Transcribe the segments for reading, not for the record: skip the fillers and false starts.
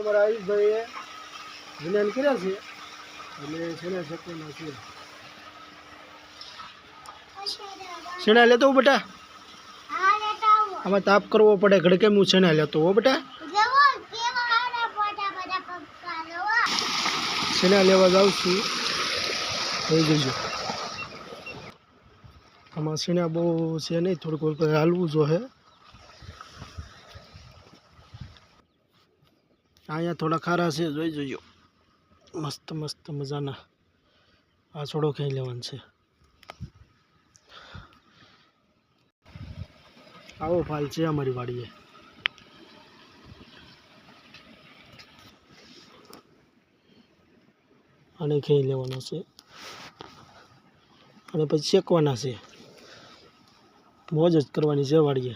અમારા આયુષભાઈએ વિજ્ઞાન કર્યા છે એટલે શેણા શકવાના છે. શેણા લેતો હો બેટા, આમાં તાપ કરવો પડે ઘડકે હું શેણા લેતો હો બેટા. શેણા લેવા જાઉં છું, થઈ જજો. આમાં શેણા બહુ છે નહીં, થોડુંક હાલવું જોઈએ. અહીંયા થોડા ખારા છે, જોઈ જોજો. મસ્ત મસ્ત મજાના આ છોડો ખાઈ લેવાનું છે. આવો ફાલ છે અમારી વાડીએ. આને ખાઈ લેવાનો છે અને પછી શેકવાના છે. મોજ જ કરવાની છે વાડીએ.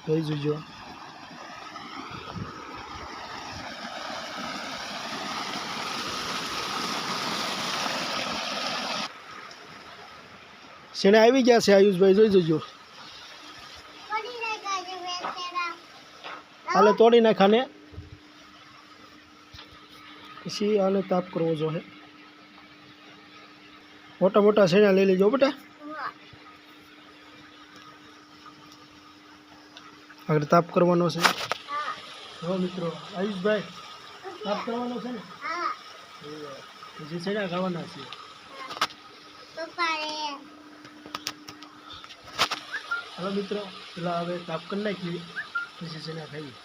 જોઈ જોજો. શેણા આવી ગયા છે આયુષભાઈ, જોઈ જોજો. હાલે તોડી નાખાને, પછી આને તાપ કરવો જોઈએ. મોટા મોટા શેણા લઈ લેજો બેટા. આગળ તાપ કરવાનો છે. હો મિત્રો, આયુષભાઈ તાપ કરવાનો છે ને? પછી શેણા ખાવાના છે. હવે મિત્રો પેલા હવે તાપ કરી નાખીએ, પછી શેણા ખાઈએ.